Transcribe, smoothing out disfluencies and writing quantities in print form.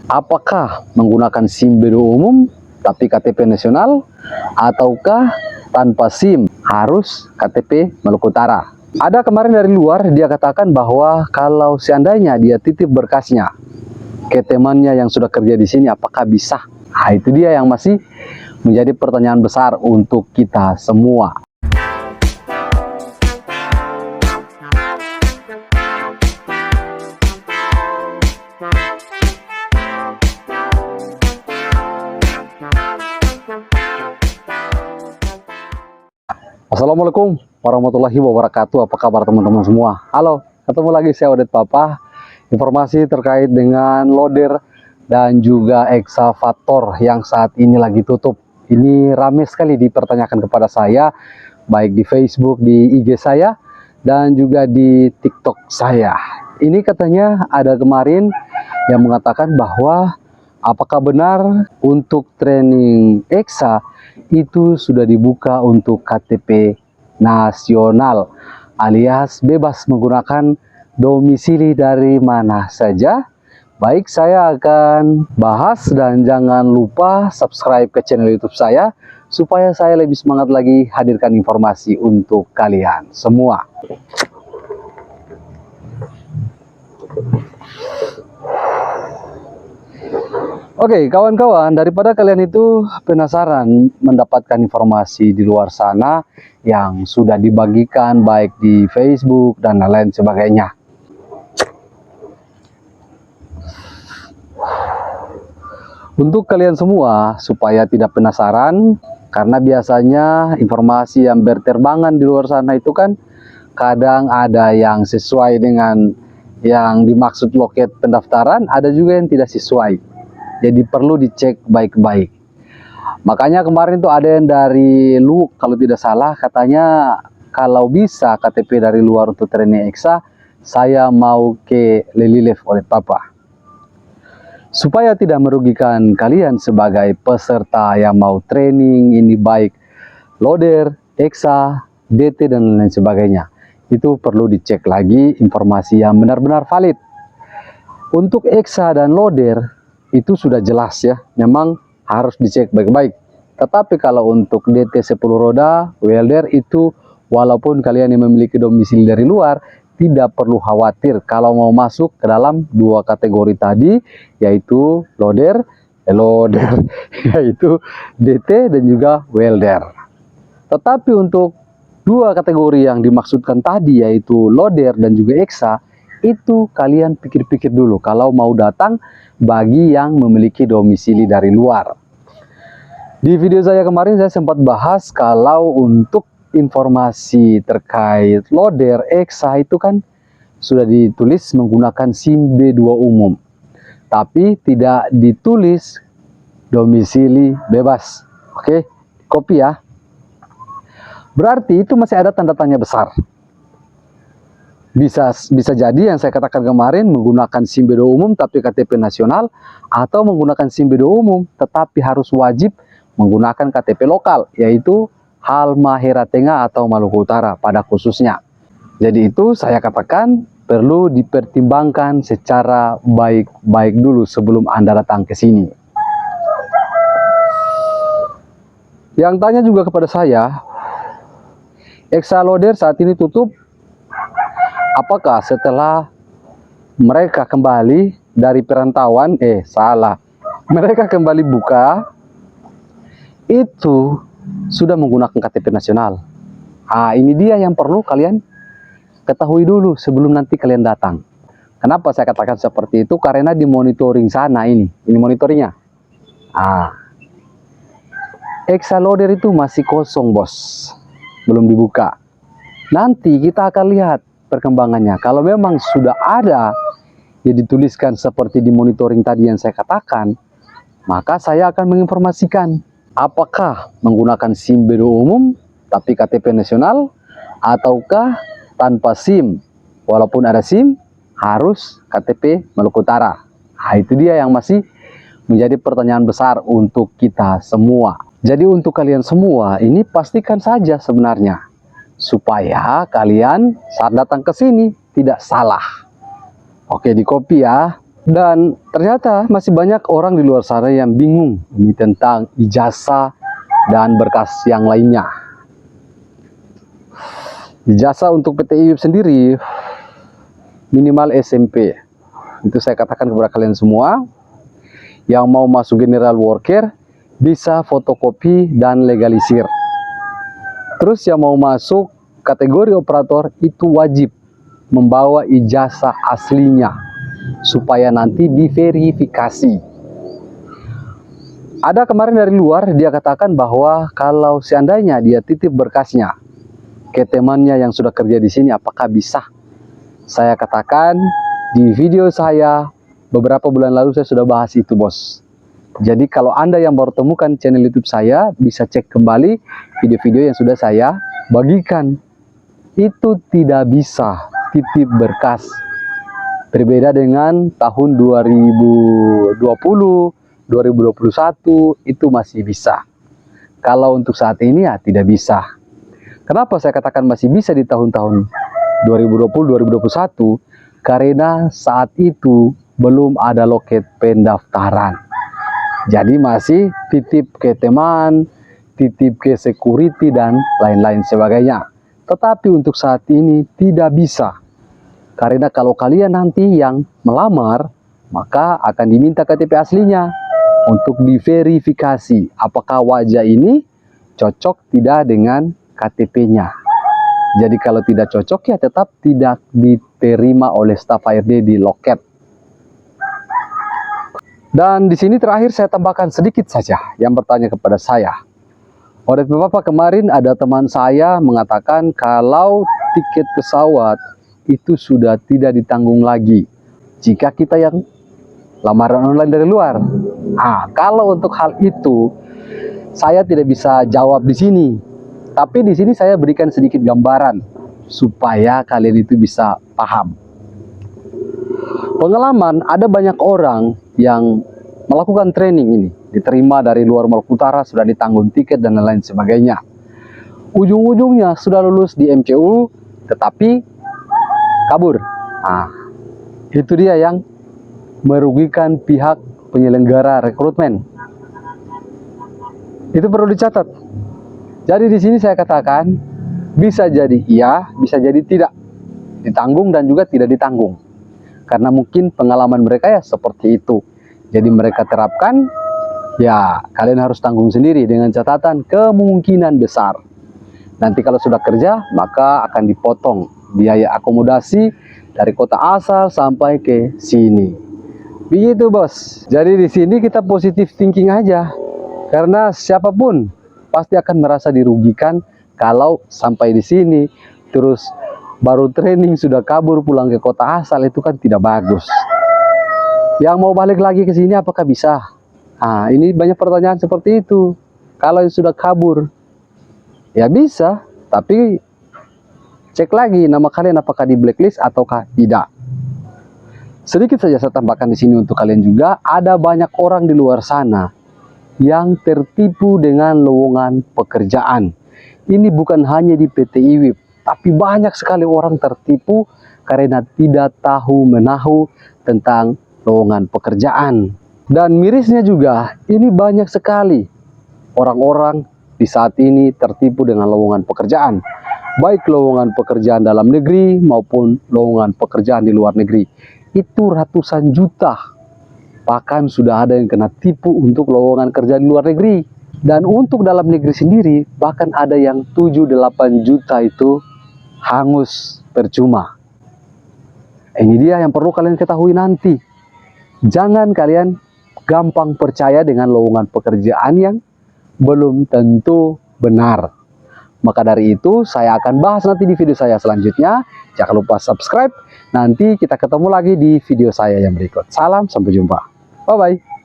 Apakah menggunakan SIM BDO umum tapi KTP nasional, ataukah tanpa SIM harus KTP Maluku Utara? Ada kemarin dari luar dia katakan bahwa kalau seandainya dia titip berkasnya ke temannya yang sudah kerja di sini, apakah bisa? Nah, itu dia yang masih menjadi pertanyaan besar untuk kita semua. Assalamualaikum warahmatullahi wabarakatuh. Apa kabar teman-teman semua? Halo, ketemu lagi saya Odet Papa. Informasi terkait dengan loader dan juga eksavator yang saat ini lagi tutup. Ini ramai sekali dipertanyakan kepada saya, baik di Facebook, di IG saya, dan juga di TikTok saya. Ini katanya ada kemarin yang mengatakan bahwa apakah benar untuk training EXA itu sudah dibuka untuk KTP nasional alias bebas menggunakan domisili dari mana saja? Baik, saya akan bahas dan jangan lupa subscribe ke channel YouTube saya supaya saya lebih semangat lagi hadirkan informasi untuk kalian semua. Oke, kawan-kawan, daripada kalian itu penasaran mendapatkan informasi di luar sana yang sudah dibagikan baik di Facebook dan lain sebagainya. Untuk kalian semua supaya tidak penasaran, karena biasanya informasi yang berterbangan di luar sana itu kan kadang ada yang sesuai dengan yang dimaksud loket pendaftaran, ada juga yang tidak sesuai. Jadi perlu dicek baik-baik. Makanya kemarin tuh ada yang dari kalau tidak salah katanya kalau bisa KTP dari luar untuk training EXA, saya mau ke Lelilef oleh Papa. Supaya tidak merugikan kalian sebagai peserta yang mau training ini baik loader, EXA, DT dan lain sebagainya. Itu perlu dicek lagi informasi yang benar-benar valid. Untuk EXA dan loader itu sudah jelas ya, memang harus dicek baik-baik. Tetapi kalau untuk DT 10 roda, welder itu walaupun kalian yang memiliki domisili dari luar, tidak perlu khawatir kalau mau masuk ke dalam dua kategori tadi, yaitu loader, yaitu DT dan juga welder. Tetapi untuk dua kategori yang dimaksudkan tadi, yaitu loader dan juga EXA, itu kalian pikir-pikir dulu kalau mau datang bagi yang memiliki domisili dari luar. Di video saya kemarin saya sempat bahas kalau untuk informasi terkait loader EXA itu kan sudah ditulis menggunakan SIM B2 umum, tapi tidak ditulis domisili bebas. Oke, copy ya. Berarti itu masih ada tanda tanya besar. Bisa jadi yang saya katakan kemarin menggunakan SIM BDO umum tapi KTP nasional, atau menggunakan SIM BDO umum tetapi harus wajib menggunakan KTP lokal, yaitu Halmahera Tengah atau Maluku Utara pada khususnya. Jadi itu saya katakan perlu dipertimbangkan secara baik-baik dulu sebelum Anda datang ke sini. Yang tanya juga kepada saya, EXA loader saat ini tutup. Apakah setelah mereka kembali dari perantauan, mereka kembali buka, itu sudah menggunakan KTP nasional? Ini dia yang perlu kalian ketahui dulu sebelum nanti kalian datang. Kenapa saya katakan seperti itu? Karena di monitoring sana ini monitoringnya. EXA loader itu masih kosong bos, belum dibuka. Nanti kita akan lihat perkembangannya. Kalau memang sudah ada yang dituliskan seperti di monitoring tadi yang saya katakan, maka saya akan menginformasikan apakah menggunakan SIM BDO umum tapi KTP nasional, ataukah tanpa SIM walaupun ada SIM harus KTP Maluku Utara. Itu dia yang masih menjadi pertanyaan besar untuk kita semua. Jadi untuk kalian semua ini pastikan saja sebenarnya, supaya kalian saat datang ke sini tidak salah. Oke, di copy ya. Dan ternyata masih banyak orang di luar sana yang bingung ini tentang ijazah dan berkas yang lainnya. Ijazah untuk PT IWIB sendiri minimal SMP. Itu saya katakan kepada kalian semua. Yang mau masuk general worker bisa fotokopi dan legalisir. Terus yang mau masuk kategori operator itu wajib membawa ijazah aslinya supaya nanti diverifikasi. Ada kemarin dari luar dia katakan bahwa kalau seandainya dia titip berkasnya ke temannya yang sudah kerja di sini, apakah bisa? Saya katakan di video saya beberapa bulan lalu saya sudah bahas itu, bos. Jadi kalau Anda yang baru temukan channel YouTube saya, bisa cek kembali video-video yang sudah saya bagikan. Itu tidak bisa titip berkas. Berbeda dengan tahun 2020, 2021 itu masih bisa. Kalau untuk saat ini ya tidak bisa. Kenapa saya katakan masih bisa di tahun-tahun 2020-2021? Karena saat itu belum ada loket pendaftaran. Jadi masih titip ke teman, titip ke security dan lain-lain sebagainya. Tetapi untuk saat ini tidak bisa. Karena kalau kalian nanti yang melamar, maka akan diminta KTP aslinya untuk diverifikasi apakah wajah ini cocok tidak dengan KTP-nya. Jadi kalau tidak cocok ya tetap tidak diterima oleh staf HRD di loket. Dan di sini terakhir saya tambahkan sedikit saja yang bertanya kepada saya. Oleh Bapak kemarin ada teman saya mengatakan kalau tiket pesawat itu sudah tidak ditanggung lagi jika kita yang lamaran online dari luar. Kalau untuk hal itu saya tidak bisa jawab di sini. Tapi di sini saya berikan sedikit gambaran supaya kalian itu bisa paham. Pengalaman ada banyak orang yang melakukan training ini, diterima dari luar Maluku Utara, sudah ditanggung tiket dan lain sebagainya. Ujung-ujungnya sudah lulus di MCU, tetapi kabur. Itu dia yang merugikan pihak penyelenggara rekrutmen. Itu perlu dicatat. Jadi di sini saya katakan bisa jadi iya, bisa jadi tidak ditanggung dan juga tidak ditanggung. Karena mungkin pengalaman mereka ya seperti itu. Jadi mereka terapkan, ya kalian harus tanggung sendiri dengan catatan kemungkinan besar. Nanti kalau sudah kerja, maka akan dipotong biaya akomodasi dari kota asal sampai ke sini. Begitu, bos. Jadi di sini kita positif thinking aja. Karena siapapun pasti akan merasa dirugikan kalau sampai di sini terus baru training sudah kabur pulang ke kota asal, itu kan tidak bagus. Yang mau balik lagi ke sini apakah bisa? Ini banyak pertanyaan seperti itu. Kalau sudah kabur ya bisa, tapi cek lagi nama kalian apakah di blacklist ataukah tidak. Sedikit saja saya tambahkan di sini untuk kalian juga, ada banyak orang di luar sana yang tertipu dengan lowongan pekerjaan. Ini bukan hanya di PT IWIB, tapi banyak sekali orang tertipu karena tidak tahu menahu tentang lowongan pekerjaan. Dan mirisnya juga, ini banyak sekali orang-orang di saat ini tertipu dengan lowongan pekerjaan. Baik lowongan pekerjaan dalam negeri maupun lowongan pekerjaan di luar negeri. Itu ratusan juta. Bahkan sudah ada yang kena tipu untuk lowongan kerja di luar negeri. Dan untuk dalam negeri sendiri, bahkan ada yang 7-8 juta itu hangus percuma. Ini dia yang perlu kalian ketahui nanti. Jangan kalian gampang percaya dengan lowongan pekerjaan yang belum tentu benar. Maka dari itu saya akan bahas nanti di video saya selanjutnya. Jangan lupa subscribe. Nanti kita ketemu lagi di video saya yang berikut. Salam, sampai jumpa. Bye-bye.